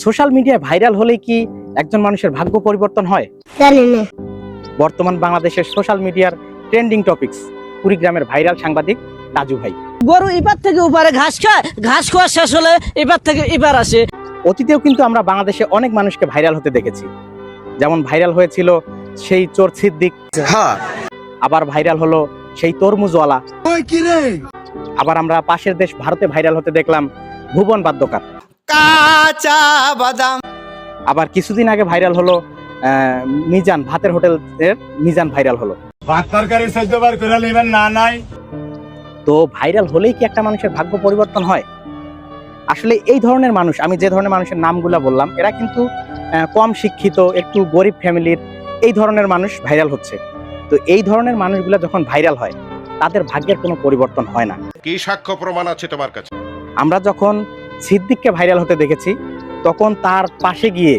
Social মিডিয়ায় viral হলে কি একজন মানুষের ভাগ্য পরিবর্তন হয়? জানি না। বর্তমান বাংলাদেশের সোশ্যাল মিডিয়ার ট্রেন্ডিং টপিকস কুড়িগ্রামের ভাইরাল সাংবাদিক তাজু ভাই। গরু এবার থেকে ওপারে ঘাস খায়, ঘাস খাওয়া শেষ হলে এবার থেকে এবার আসে। অতীতেও কিন্তু আমরা বাংলাদেশে অনেক মানুষকে ভাইরাল হতে দেখেছি। যেমন ভাইরাল হয়েছিল সেই চোর সিদ্দিক, আবার ভাইরাল হলো সেই তরমুজওয়ালা, আবার আমরা পাশের দেশ ভারতে ভাইরাল হতে দেখলাম ভুবন বাদ্যকার, কাঁচা বাদাম। আবার কিছুদিন আগে ভাইরাল হলো মিজান, ভাতের হোটেল এর মিজান ভাইরাল হলো। ভাত তরকারি 14 বার করে নেবেন না নাই। তো ভাইরাল হলেই কি একটা মানুষের ভাগ্য পরিবর্তন হয়? আসলে এই ধরনের মানুষ, আমি যে ধরনের মানুষের নামগুলা বললাম, এরা কিন্তু কম শিক্ষিত, একটু গরিব ফ্যামিলির এই ধরনের মানুষ ভাইরাল হচ্ছে। তো এই ধরনের মানুষগুলা যখন ভাইরাল হয় তাদের ভাগ্যের কোনো পরিবর্তন হয় না। কি সাক্ষ্য প্রমাণ আছে তোমার কাছে? আমরা যখন সিদ্দিককে ভাইরাল হতে দেখেছি তখন তার পাশে গিয়ে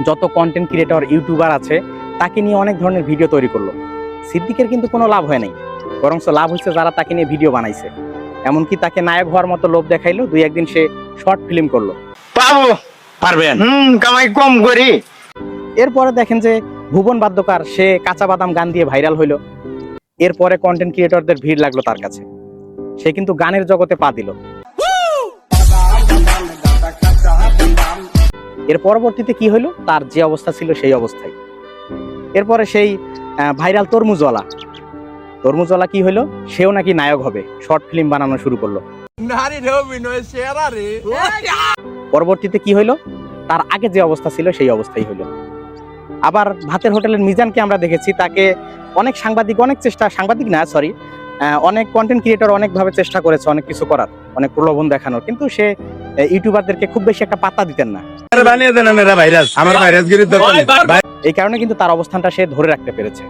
যত কন্টেন্ট ক্রিয়েটর ইউটিউবার আছে তাকে নিয়ে অনেক ধরনের ভিডিও তৈরি করলো। সিদ্দিকের কিন্তু কোনো লাভ হয় নাই, বরঞ্চ লাভ হচ্ছে যারা তাকে নিয়ে ভিডিও বানাইছে। এমনকি তাকে নায়ক হওয়ার মতো লোভ দেখাইলো, দুই একদিন সে শর্ট ফিল্ম করলো। পাবো পারবেন? কামাই কম করি। এরপরে দেখেন যে ভুবন বাদ্যকার, সে কাঁচা বাদাম গান দিয়ে ভাইরাল হইলো। এরপরে কন্টেন্ট ক্রিয়েটরদের ভিড় লাগলো তার কাছে, সে কিন্তু গানের জগতে পা দিল। এর পরবর্তীতে কি হইলো, তার যে অবস্থা ছিল সেই অবস্থায়। এরপরে সেই ভাইরাল তরমুজওয়ালা কি হইলো, সেও নাকি নায়ক হবে, শর্ট ফিল্ম বানানো শুরু করলো। পরবর্তীতে কি হইলো, তার আগে যে অবস্থা ছিল সেই অবস্থাই হইলো। আবার ভাতের হোটেলের মিজানকে আমরা দেখেছি, তাকে অনেক অনেক কন্টেন্ট ক্রিয়েটর অনেকভাবে চেষ্টা করেছে অনেক কিছু করার, অনেক প্রলোভন দেখানোর, কিন্তু সে ইউটিউবারদেরকে খুব বেশি একটা পাত্তা দিতেন না। এই কারণে কিন্তু তার অবস্থানটা সে ধরে রাখতে পেরেছে।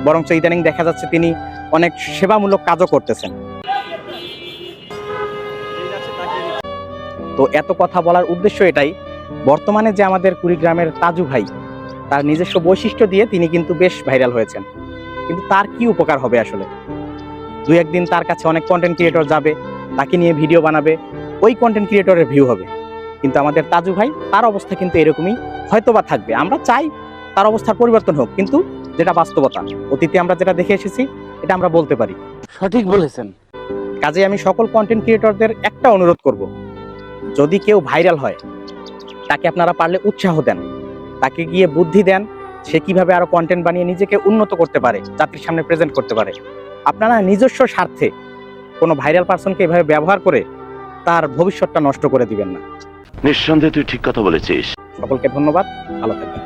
বরঞ্চ ইদানিং দেখা যাচ্ছে তিনি অনেক সেবামূলক কাজও করতেছেন। তো এত কথা বলার উদ্দেশ্য এটাই, বর্তমানে যে আমাদের কুড়িগ্রামের তাজু ভাই, তার নিজস্ব বৈশিষ্ট্য দিয়ে তিনি কিন্তু বেশ ভাইরাল হয়েছেন। কিন্তু তার কি উপকার হবে আসলে? দুই একদিন তার কাছে অনেক কন্টেন্ট ক্রিয়েটর যাবে, তাকে নিয়ে ভিডিও বানাবে, ওই কন্টেন্ট ক্রিয়েটরের ভিউ হবে। কিন্তু আমাদের তাজু ভাই, তার অবস্থা কিন্তু এরকমই হয়তোবা থাকবে। আমরা চাই তার অবস্থার পরিবর্তন হোক, কিন্তু যেটা বাস্তবতা, অতীতে আমরা যেটা দেখে এসেছি এটা আমরা বলতে পারি। সঠিক বলেছেন। কাজে আমি সকল কন্টেন্ট ক্রিয়েটরদের একটা অনুরোধ করব, যদি কেউ ভাইরাল হয় তাকে আপনারা পারলে উৎসাহ দেন, তাকে গিয়ে বুদ্ধি দেন সে কিভাবে আরো কন্টেন্ট বানিয়ে নিজেকে উন্নত করতে পারে, জাতির সামনে প্রেজেন্ট করতে পারে। আপনারা নিজস্ব স্বার্থে কোনো ভাইরাল পার্সনকে এভাবে ব্যবহার করে তার ভবিষ্যৎটা নষ্ট করে দিবেন না। নিঃসন্দেহে তুই ঠিক কথা বলেছিস। সকলকে ধন্যবাদ, ভালো থাকবেন।